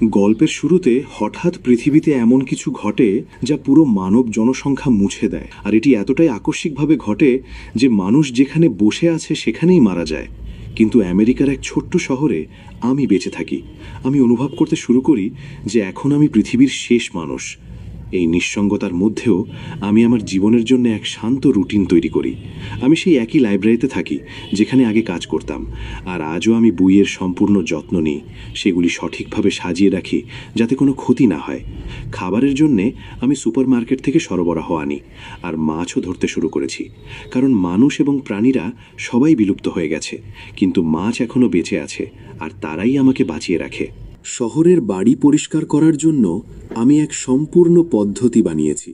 গল্পের শুরুতে হঠাৎ পৃথিবীতে এমন কিছু ঘটে যা পুরো মানব জনসংখ্যা মুছে দেয়, আর এটি এতটাই আকস্মিকভাবে ঘটে যে মানুষ যেখানে বসে আছে সেখানেই মারা যায়। কিন্তু আমেরিকার এক ছোট্ট শহরে আমি বেঁচে থাকি। আমি অনুভব করতে শুরু করি যে এখন আমি পৃথিবীর শেষ মানুষ। এই নিঃসঙ্গতার মধ্যেও আমি আমার জীবনের জন্য এক শান্ত রুটিন তৈরি করি। আমি সেই একই লাইব্রেরিতে থাকি যেখানে আগে কাজ করতাম, আর আজও আমি বইয়ের সম্পূর্ণ যত্ন নিই, সেগুলি সঠিকভাবে সাজিয়ে রাখি যাতে কোনো ক্ষতি না হয়। খাবারের জন্যে আমি সুপারমার্কেট থেকে সরবরাহ আনি, আর মাছও ধরতে শুরু করেছি, কারণ মানুষ এবং প্রাণীরা সবাই বিলুপ্ত হয়ে গেছে, কিন্তু মাছ এখনও বেঁচে আছে, আর তারাই আমাকে বাঁচিয়ে রাখে। শহরের বাড়ি পরিষ্কার করার জন্য আমি এক সম্পূর্ণ পদ্ধতি বানিয়েছি।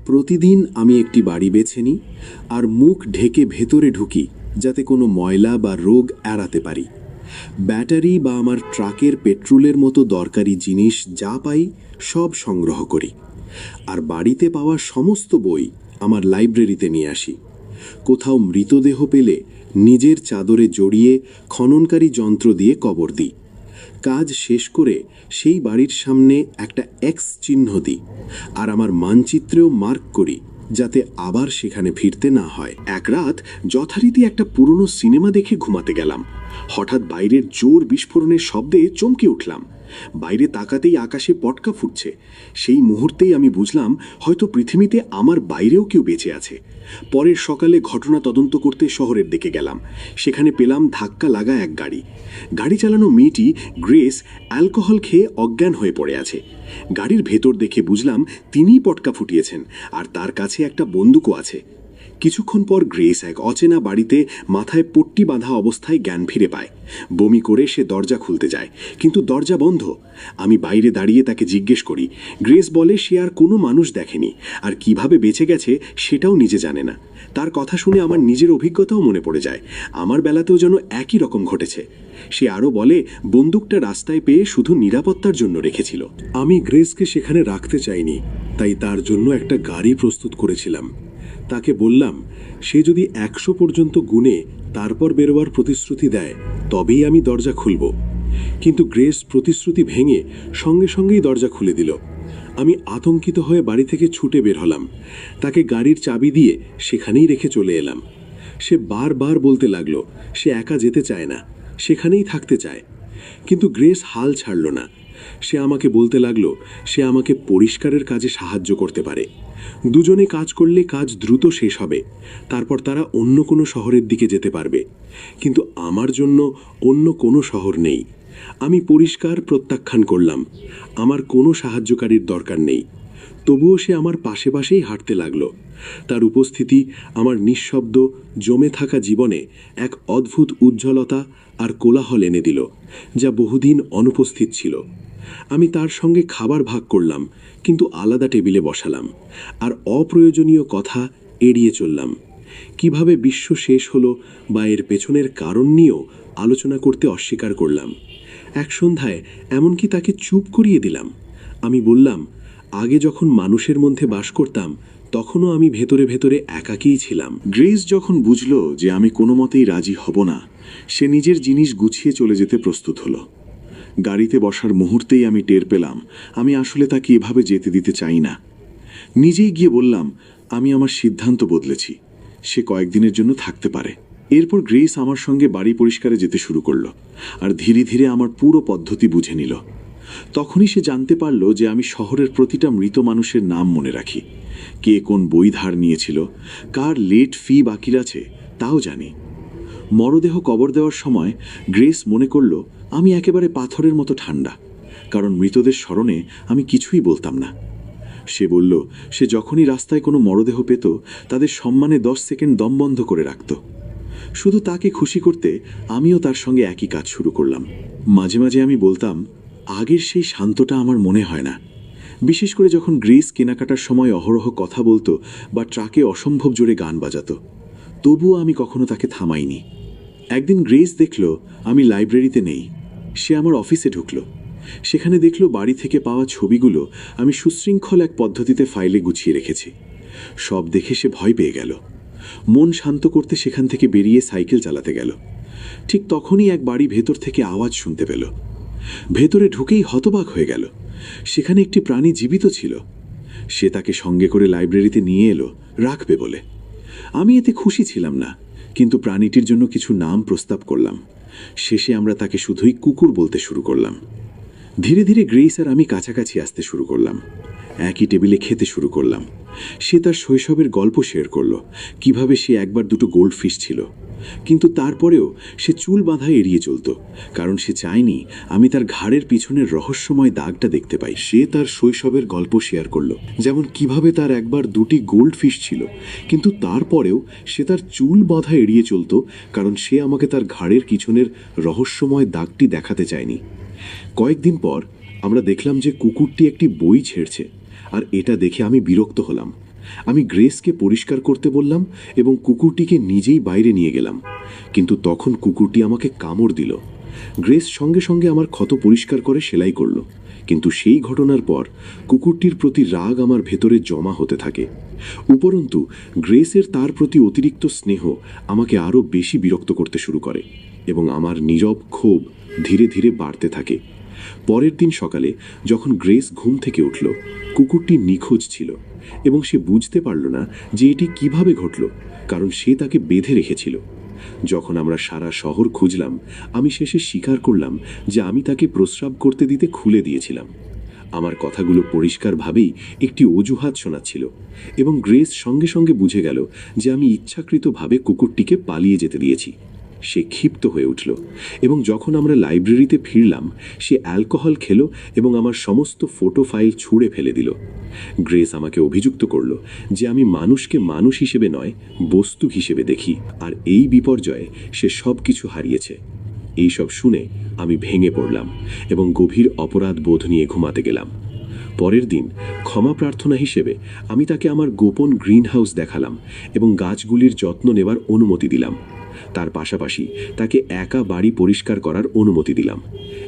প্রতিদিন আমি একটি বাড়ি বেছে নিই আর মুখ ঢেকে ভেতরে ঢুকি যাতে কোনো ময়লা বা রোগ এড়াতে পারি। ব্যাটারি বা আমার ট্রাকের পেট্রোলের মতো দরকারি জিনিস যা পাই সব সংগ্রহ করি, আর বাড়িতে পাওয়া সমস্ত বই আমার লাইব্রেরিতে নিয়ে আসি। কোথাও মৃতদেহ পেলে নিজের চাদরে জড়িয়ে খননকারী যন্ত্র দিয়ে কবর দিই। কাজ শেষ করে সেই বাড়ির সামনে একটা এক্স চিহ্ন দিই, আর আমার মানচিত্রেও মার্ক করি যাতে আবার সেখানে ফিরতে না হয়। এক রাত যথারীতি একটা পুরনো সিনেমা দেখে ঘুমাতে গেলাম। হঠাৎ বাইরের জোর বিস্ফোরণের শব্দে চমকে উঠলাম। বাইরে তাকাতেই আকাশে পটকা ফুটছে। সেই মুহূর্তেই আমি বুঝলাম হয়তো পৃথিবীতে আমার বাইরেও কেউ বেঁচে আছে। পরের সকালে ঘটনা তদন্ত করতে শহরের দিকে গেলাম। সেখানে পেলাম ধাক্কা লাগা এক গাড়ি। গাড়ি চালানো মেয়েটি গ্রেস অ্যালকোহল খেয়ে অজ্ঞান হয়ে পড়ে আছে। গাড়ির ভেতর দেখে বুঝলাম তিনিই পটকা ফুটিয়েছেন, আর তার কাছে একটা বন্দুকও আছে। কিছুক্ষণ পর গ্রেস এক অচেনা বাড়িতে মাথায় পট্টি বাঁধা অবস্থায় জ্ঞান ফিরে পায়। বমি করে সে দরজা খুলতে যায়, কিন্তু দরজা বন্ধ। আমি বাইরে দাঁড়িয়ে তাকে জিজ্ঞেস করি। গ্রেস বলে সে আর কোনো মানুষ দেখেনি, আর কিভাবে বেঁচে গেছে সেটাও নিজে জানে না। তার কথা শুনে আমার নিজের অভিজ্ঞতাও মনে পড়ে যায়। আমার বেলাতেও যেন একই রকম ঘটেছে। সে আরও বলে বন্দুকটা রাস্তায় পেয়ে শুধু নিরাপত্তার জন্য রেখেছিল। আমি গ্রেসকে সেখানে রাখতে চাইনি, তাই তার জন্য একটা গাড়ি প্রস্তুত করেছিলাম। তাকে বললাম সে যদি 100 পর্যন্ত গুনে তারপর বেরোবার প্রতিশ্রুতি দেয় তবেই আমি দরজা খুলব। কিন্তু গ্রেস প্রতিশ্রুতি ভেঙে সঙ্গে সঙ্গেই দরজা খুলে দিল। আমি আতঙ্কিত হয়ে বাড়ি থেকে ছুটে বের হলাম। তাকে গাড়ির চাবি দিয়ে সেখানেই রেখে চলে এলাম। সে বারবার বলতে লাগলো সে একা যেতে চায় না, সেখানেই থাকতে চায়। কিন্তু গ্রেস হাল ছাড়ল না। সে আমাকে বলতে লাগলো সে আমাকে পরিষ্কারের কাজে সাহায্য করতে পারে। দুজনে কাজ করলে কাজ দ্রুত শেষ হবে, তারপর তারা অন্য কোনো শহরের দিকে যেতে পারবে। কিন্তু আমার জন্য অন্য কোনো শহর নেই। আমি পরিষ্কার প্রত্যাখ্যান করলাম। আমার কোনো সাহায্যকারীর দরকার নেই। তবুও সে আমার পাশে পাশেই হাঁটতে লাগলো। তার উপস্থিতি আমার নিঃশব্দ জমে থাকা জীবনে এক অদ্ভুত উজ্জ্বলতা আর কোলাহল এনে দিল, যা বহুদিন অনুপস্থিত ছিল। আমি তার সঙ্গে খাবার ভাগ করলাম, কিন্তু আলাদা টেবিলে বসালাম, আর অপ্রয়োজনীয় কথা এড়িয়ে চললাম। কিভাবে বিশ্ব শেষ হলো বা এর পেছনের কারণ নিয়েও আলোচনা করতে অস্বীকার করলাম। এক সন্ধ্যায় এমনকি তাকে চুপ করিয়ে দিলাম। আমি বললাম আগে যখন মানুষের মধ্যে বাস করতাম তখনও আমি ভেতরে ভেতরে একাকীই ছিলাম। গ্রেস যখন বুঝল যে আমি কোনো মতেই রাজি হব না, সে নিজের জিনিস গুছিয়ে চলে যেতে প্রস্তুত হলো। গাড়িতে বসার মুহূর্তেই আমি টের পেলাম আমি আসলে তাকে এভাবে যেতে দিতে চাই না। নিজেই গিয়ে বললাম আমি আমার সিদ্ধান্ত বদলেছি, সে কয়েকদিনের জন্য থাকতে পারে। এরপর গ্রেস আমার সঙ্গে বাড়ি পরিষ্কারে যেতে শুরু করলো, আর ধীরে ধীরে আমার পুরো পদ্ধতি বুঝে নিল। তখনই সে জানতে পারল যে আমি শহরের প্রতিটা মৃত মানুষের নাম মনে রাখি, কে কোন বই ধার নিয়েছিল, কার লেট ফি বাকি আছে তাও জানি। মরদেহ কবর দেওয়ার সময় গ্রেস মনে করল আমি একেবারে পাথরের মতো ঠান্ডা, কারণ মৃতদের স্মরণে আমি কিছুই বলতাম না। সে বলল সে যখনই রাস্তায় কোনো মরদেহ পেত তাদের সম্মানে 10 সেকেন্ড দম বন্ধ করে রাখত। শুধু তাকে খুশি করতে আমিও তার সঙ্গে একই কাজ শুরু করলাম। মাঝে মাঝে আমি বলতাম আগের সেই শান্তটা আমার মনে হয় না, বিশেষ করে যখন গ্রেস কেনাকাটার সময় অহরহ কথা বলতো বা ট্রাকে অসম্ভব জোরে গান বাজাতো। তবুও আমি কখনো তাকে থামাইনি। একদিন গ্রেস দেখল আমি লাইব্রেরিতে নেই। সে আমার অফিসে ঢুকলো। সেখানে দেখল বাড়ি থেকে পাওয়া ছবিগুলো আমি সুশৃঙ্খল এক পদ্ধতিতে ফাইলে গুছিয়ে রেখেছি। সব দেখে সে ভয় পেয়ে গেল। মন শান্ত করতে সেখান থেকে বেরিয়ে সাইকেল চালাতে গেল। ঠিক তখনই এক বাড়ি ভেতর থেকে আওয়াজ শুনতে পেল। ভেতরে ঢুকেই হতবাক হয়ে গেল। সেখানে একটি প্রাণী জীবিত ছিল। সে তাকে সঙ্গে করে লাইব্রেরিতে নিয়ে এলো রাখবে বলে। আমি এতে খুশি ছিলাম না, কিন্তু প্রাণীটির জন্য কিছু নাম প্রস্তাব করলাম। শেষে আমরা তাকে শুধুই কুকুর বলতে শুরু করলাম। ধীরে ধীরে গ্রেস আর আমি কাছাকাছি আসতে শুরু করলাম। একই টেবিলে খেতে শুরু করলাম। সে তার শৈশবের গল্প শেয়ার করলো, কিভাবে সে একবার দুটো গোল্ডফিশ ছিল, কিন্তু তারপরেও সে চুল বাঁধা এড়িয়ে চলত, কারণ সে চায়নি আমি তার ঘাড়ের পিছনের রহস্যময় দাগটা দেখতে পাই। সে তার শৈশবের গল্প শেয়ার করলো, যেমন কিভাবে তার একবার দুটি গোল্ডফিশ ছিল, কিন্তু তারপরেও সে তার চুল বাঁধা এড়িয়ে চলত, কারণ সে আমাকে তার ঘাড়ের পিছনের রহস্যময় দাগটি দেখাতে চায়নি। কয়েকদিন পর আমরা দেখলাম যে কুকুরটি একটি বই ছেড়ছে, আর এটা দেখে আমি বিরক্ত হলাম। আমি গ্রেসকে পরিষ্কার করতে বললাম এবং কুকুরটিকে নিজেই বাইরে নিয়ে গেলাম, কিন্তু তখন কুকুরটি আমাকে কামড় দিল। গ্রেস সঙ্গে সঙ্গে আমার ক্ষত পরিষ্কার করে সেলাই করল, কিন্তু সেই ঘটনার পর কুকুরটির প্রতি রাগ আমার ভেতরে জমা হতে থাকে। উপরন্তু গ্রেসের তার প্রতি অতিরিক্ত স্নেহ আমাকে আরও বেশি বিরক্ত করতে শুরু করে এবং আমার নীরব ক্ষোভ ধীরে ধীরে বাড়তে থাকে। পরের দিন সকালে যখন গ্রেস ঘুম থেকে উঠল, কুকুরটি নিখোঁজ ছিল এবং সে বুঝতে পারল না যে এটি কিভাবে ঘটল, কারণ সে তাকে বেঁধে রেখেছিল। যখন আমরা সারা শহর খুঁজলাম, আমি শেষে স্বীকার করলাম যে আমি তাকে প্রস্রাব করতে দিতে খুলে দিয়েছিলাম। আমার কথাগুলো পরিষ্কারভাবেই একটি অজুহাত শোনাচ্ছিল এবং গ্রেস সঙ্গে সঙ্গে বুঝে গেল যে আমি ইচ্ছাকৃতভাবে কুকুরটিকে পালিয়ে যেতে দিয়েছি। সে ক্ষিপ্ত হয়ে উঠল এবং যখন আমরা লাইব্রেরিতে ফিরলাম, সে অ্যালকোহল খেল এবং আমার সমস্ত ফটো ফাইল ছুঁড়ে ফেলে দিল। গ্রেস আমাকে অভিযুক্ত করল যে আমি মানুষকে মানুষ হিসেবে নয়, বস্তু হিসেবে দেখি, আর এই বিপর্যয়ে সে সব কিছু হারিয়েছে। এইসব শুনে আমি ভেঙে পড়লাম এবং গভীর অপরাধ বোধ নিয়ে ঘুমাতে গেলাম। পরের দিন ক্ষমা প্রার্থনা হিসেবে আমি তাকে আমার গোপন গ্রিন হাউস দেখালাম এবং গাছগুলির যত্ন নেবার অনুমতি দিলাম। তার পাশাপাশি তাকে একা বাড়ি পরিষ্কার করার অনুমতি দিলাম।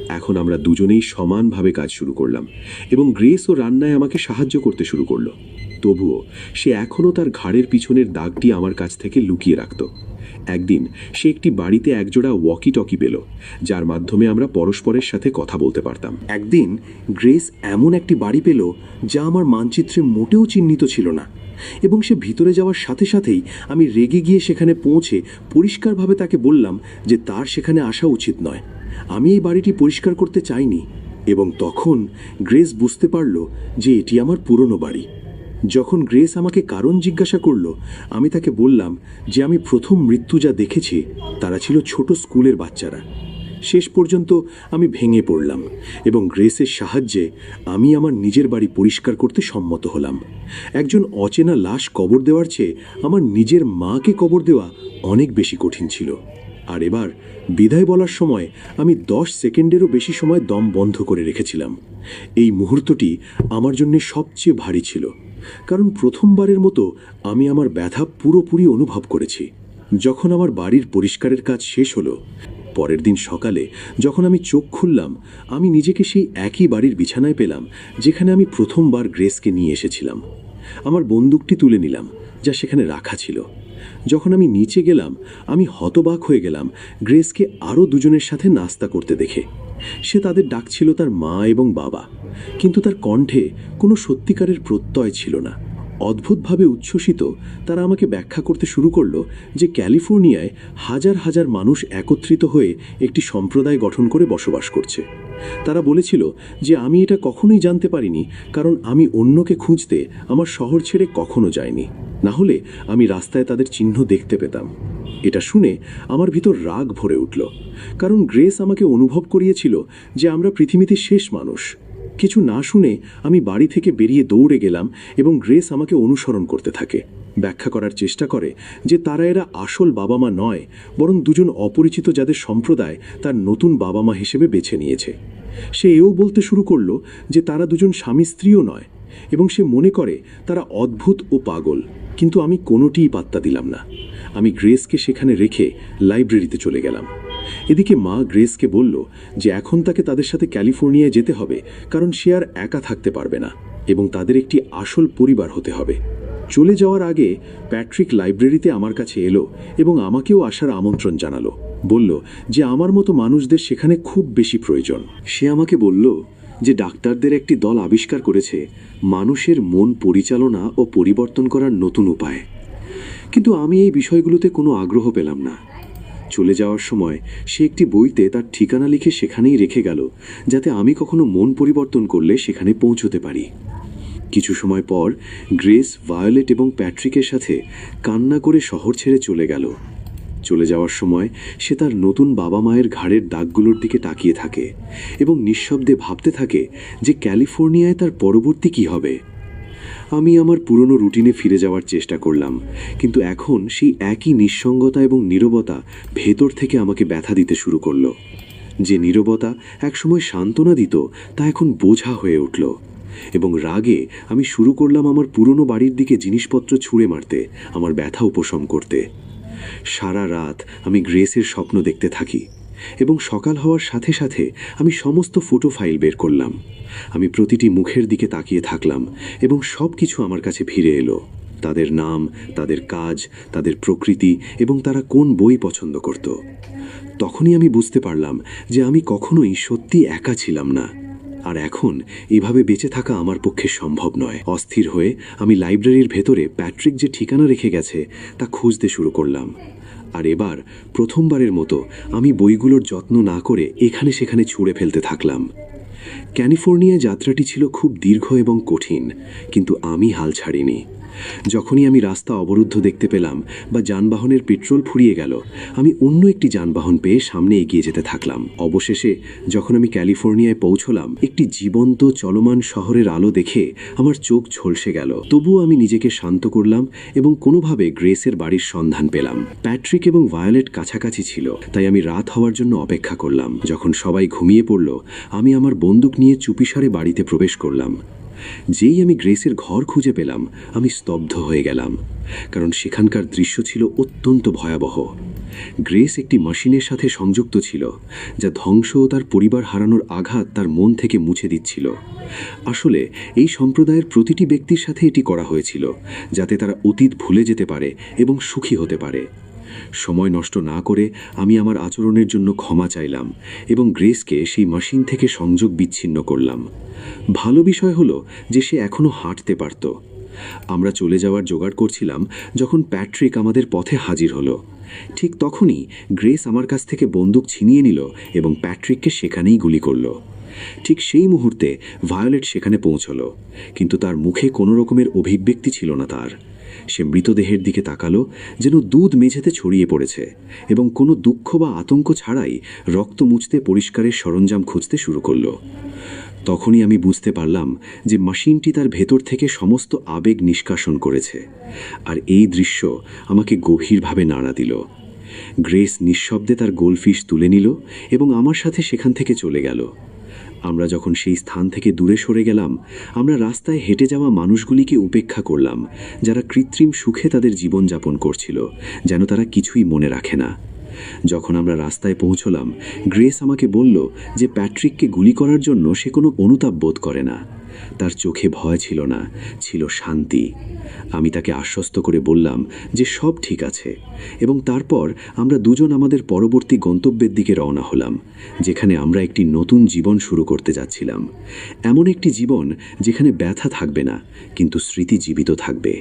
এখন আমরা দুজনেই সমানভাবে কাজ শুরু করলাম এবং গ্রেসও রান্নায় আমাকে সাহায্য করতে শুরু করলো। তবুও সে এখনও তার ঘাড়ের পিছনের দাগটি আমার কাছ থেকে লুকিয়ে রাখত। একদিন সে একটি বাড়িতে একজোড়া ওয়াকি টকি পেল, যার মাধ্যমে আমরা পরস্পরের সাথে কথা বলতে পারতাম। একদিন গ্রেস এমন একটি বাড়ি পেল যা আমার মানচিত্রে মোটেও চিহ্নিত ছিল না, এবং সে ভিতরে যাওয়ার সাথে সাথেই আমি রেগে গিয়ে সেখানে পৌঁছে পরিষ্কারভাবে তাকে বললাম যে তার সেখানে আসা উচিত নয়। আমি এই বাড়িটি পরিষ্কার করতে চাইনি। এবং তখন গ্রেস বুঝতে পারল যে এটি আমার পুরনো বাড়ি। যখন গ্রেস আমাকে কারণ জিজ্ঞাসা করল, আমি তাকে বললাম যে আমি প্রথম মৃত্যু যা দেখেছি তারা ছিল ছোট স্কুলের বাচ্চারা। শেষ পর্যন্ত আমি ভেঙে পড়লাম এবং গ্রেসের সাহায্যে আমি আমার নিজের বাড়ি পরিষ্কার করতে সম্মত হলাম। একজন অচেনা লাশ কবর দেওয়ার চেয়ে আমার নিজের মাকে কবর দেওয়া অনেক বেশি কঠিন ছিল। আর এবার বিদায় বলার সময় আমি 10 সেকেন্ডেরও বেশি সময় দম বন্ধ করে রেখেছিলাম। এই মুহূর্তটি আমার জন্য সবচেয়ে ভারী ছিল, কারণ প্রথমবারের মতো আমি আমার ব্যথা পুরোপুরি অনুভব করেছি। যখন আমার বাড়ির পরিষ্কারের কাজ শেষ হলো, পরের দিন সকালে যখন আমি চোখ খুললাম, আমি নিজেকে সেই একই বাড়ির বিছানায় পেলাম যেখানে আমি প্রথমবার গ্রেসকে নিয়ে এসেছিলাম। আমার বন্দুকটি তুলে নিলাম, যা সেখানে রাখা ছিল। যখন আমি নিচে গেলাম, আমি হতবাক হয়ে গেলাম গ্রেসকে আরও দুজনের সাথে নাস্তা করতে দেখে। সে তাদের ডাকছিল তার মা এবং বাবা, কিন্তু তার কণ্ঠে কোনো সত্যিকারের প্রত্যয় ছিল না। অদ্ভুতভাবে উচ্ছ্বসিত তারা আমাকে ব্যাখ্যা করতে শুরু করলো যে ক্যালিফোর্নিয়ায় হাজার হাজার মানুষ একত্রিত হয়ে একটি সম্প্রদায় গঠন করে বসবাস করছে। তারা বলেছিল যে আমি এটা কখনোই জানতে পারিনি, কারণ আমি অন্যকে খুঁজতে আমার শহর ছেড়ে কখনো যাইনি। না হলে আমি রাস্তায় তাদের চিহ্ন দেখতে পেতাম। এটা শুনে আমার ভিতর রাগ ভরে উঠল, কারণ গ্রেস আমাকে অনুভব করিয়েছিল যে আমরা পৃথিবীতে শেষ মানুষ। কিছু না শুনে আমি বাড়ি থেকে বেরিয়ে দৌড়ে গেলাম এবং গ্রেস আমাকে অনুসরণ করতে থাকে। ব্যাখ্যা করার চেষ্টা করে যে তারা এরা আসল বাবা মা নয়, বরং দুজন অপরিচিত যাদের সম্প্রদায় তার নতুন বাবা মা হিসেবে বেছে নিয়েছে। সে এও বলতে শুরু করলো যে তারা দুজন স্বামী স্ত্রীও নয় এবং সে মনে করে তারা অদ্ভুত ও পাগল, কিন্তু আমি কোনোটিই পাত্তা দিলাম না। আমি গ্রেসকে সেখানে রেখে লাইব্রেরিতে চলে গেলাম। এদিকে মা গ্রেসকে বলল যে এখন তাকে তাদের সাথে ক্যালিফোর্নিয়ায় যেতে হবে, কারণ সে আর একা থাকতে পারবে না এবং তাদের একটি আসল পরিবার হতে হবে। চলে যাওয়ার আগে প্যাট্রিক লাইব্রেরিতে আমার কাছে এলো এবং আমাকেও আসার আমন্ত্রণ জানালো। বলল যে আমার মতো মানুষদের সেখানে খুব বেশি প্রয়োজন। সে আমাকে বলল যে ডাক্তারদের একটি দল আবিষ্কার করেছে মানুষের মন পরিচালনা ও পরিবর্তন করার নতুন উপায়। কিন্তু আমি এই বিষয়গুলোতে কোনো আগ্রহ পেলাম না। চলে যাওয়ার সময় সে একটি বইতে তার ঠিকানা লিখে সেখানেই রেখে গেল, যাতে আমি কখনো মন পরিবর্তন করলে সেখানে পৌঁছতে পারি। কিছু সময় পর গ্রেস, ভায়োলেট এবং প্যাট্রিকের সাথে কান্না করে শহর ছেড়ে চলে গেল। চলে যাওয়ার সময় সে তার নতুন বাবা মায়ের ঘাড়ের দাগগুলোর দিকে তাকিয়ে থাকে এবং নিঃশব্দে ভাবতে থাকে যে ক্যালিফোর্নিয়ায় তার পরবর্তী কী হবে। আমি আমার পুরনো রুটিনে ফিরে যাওয়ার চেষ্টা করলাম, কিন্তু এখন সেই একই নিঃসঙ্গতা এবং নীরবতা ভেতর থেকে আমাকে ব্যথা দিতে শুরু করলো। যে নীরবতা একসময় সান্ত্বনা দিত, তা এখন বোঝা হয়ে উঠল এবং রাগে আমি শুরু করলাম আমার পুরনো বাড়ির দিকে জিনিসপত্র ছুঁড়ে মারতে, আমার ব্যথা উপশম করতে। সারা রাত আমি গ্রেসের স্বপ্ন দেখতে থাকি এবং সকাল হওয়ার সাথে সাথে আমি সমস্ত ফটো ফাইল বের করলাম। আমি প্রতিটি মুখের দিকে তাকিয়ে থাকলাম এবং সব কিছু আমার কাছে ফিরে এলো। তাদের নাম, তাদের কাজ, তাদের প্রকৃতি এবং তারা কোন বই পছন্দ করত। তখনই আমি বুঝতে পারলাম যে আমি কখনোই সত্যি একা ছিলাম না, আর এখন এভাবে বেঁচে থাকা আমার পক্ষে সম্ভব নয়। অস্থির হয়ে আমি লাইব্রেরির ভেতরে প্যাট্রিক যে ঠিকানা রেখে গেছে তা খুঁজতে শুরু করলাম। আর এবার প্রথমবারের মতো আমি বইগুলোর যত্ন না করে এখানে সেখানে ছুঁড়ে ফেলতে থাকলাম। ক্যালিফোর্নিয়া যাত্রাটি ছিল খুব দীর্ঘ এবং কঠিন, কিন্তু আমি হাল ছাড়িনি। যখনই আমি রাস্তা অবরুদ্ধ দেখতে পেলাম বা যানবাহনের পেট্রোল ফুরিয়ে গেল, আমি অন্য একটি যানবাহন পেয়ে সামনে এগিয়ে যেতে থাকলাম। অবশেষে যখন আমি ক্যালিফোর্নিয়ায় পৌঁছলাম, একটি জীবন্ত চলমান শহরের আলো দেখে আমার চোখ ঝলসে গেল। তবুও আমি নিজেকে শান্ত করলাম এবং কোনোভাবে গ্রেসের বাড়ির সন্ধান পেলাম। প্যাট্রিক এবং ভায়োলেট কাছাকাছি ছিল, তাই আমি রাত হওয়ার জন্য অপেক্ষা করলাম। যখন সবাই ঘুমিয়ে পড়ল, আমি আমার বন্দুক নিয়ে চুপিসারে বাড়িতে প্রবেশ করলাম। যেই আমি গ্রেসের ঘর খুঁজে পেলাম, আমি স্তব্ধ হয়ে গেলাম, কারণ সেখানকার দৃশ্য ছিল অত্যন্ত ভয়াবহ। গ্রেস একটি মেশিনের সাথে সংযুক্ত ছিল, যা ধ্বংস ও তার পরিবার হারানোর আঘাত তার মন থেকে মুছে দিচ্ছিল। আসলে এই সম্প্রদায়ের প্রতিটি ব্যক্তির সাথে এটি করা হয়েছিল, যাতে তারা অতীত ভুলে যেতে পারে এবং সুখী হতে পারে। সময় নষ্ট না করে আমি আমার আচরণের জন্য ক্ষমা চাইলাম এবং গ্রেসকে সেই মেশিন থেকে সংযোগ বিচ্ছিন্ন করলাম। ভালো বিষয় হলো যে সে এখনও হাঁটতে পারত। আমরা চলে যাওয়ার জোগাড় করছিলাম যখন প্যাট্রিক আমাদের পথে হাজির হলো। ঠিক তখনই গ্রেস আমার কাছ থেকে বন্দুক ছিনিয়ে নিল এবং প্যাট্রিককে সেখানেই গুলি করল। ঠিক সেই মুহূর্তে ভায়োলেট সেখানে পৌঁছল, কিন্তু তার মুখে কোনো রকমের অভিব্যক্তি ছিল না তার। সে মৃতদেহের দিকে তাকালো, যেন দুধ মেঝেতে ছড়িয়ে পড়েছে, এবং কোনো দুঃখ বা আতঙ্ক ছাড়াই রক্ত মুছতে পরিষ্কারের সরঞ্জাম খুঁজতে শুরু করলো। তখনই আমি বুঝতে পারলাম যে মেশিনটি তার ভেতর থেকে সমস্ত আবেগ নিষ্কাশন করেছে, আর এই দৃশ্য আমাকে গভীরভাবে নাড়া দিল। গ্রেস নিঃশব্দে তার গোলফিশ তুলে নিল এবং আমার সাথে সেখান থেকে চলে গেল। আমরা যখন সেই স্থান থেকে দূরে সরে গেলাম, আমরা রাস্তায় হেঁটে যাওয়া মানুষগুলিকে উপেক্ষা করলাম, যারা কৃত্রিম সুখে তাদের জীবনযাপন করছিল, যেন তারা কিছুই মনে রাখে না। যখন আমরা রাস্তায় পৌঁছলাম, গ্রেস আমাকে বলল যে প্যাট্রিককে গুলি করার জন্য সে কোনো অনুতাপ বোধ করে না। তার চোখে ভয় ছিল না, ছিল শান্তি। আমি তাকে আশ্বস্ত করে বললাম যে সব ঠিক আছে, এবং তারপর আমরা দুজন আমাদের পরবর্তী গন্তব্যের দিকে রওনা হলাম, যেখানে আমরা একটি নতুন জীবন শুরু করতে যাচ্ছিলাম। এমন একটি জীবন যেখানে ব্যথা থাকবে না, কিন্তু স্মৃতি জীবিত থাকবে।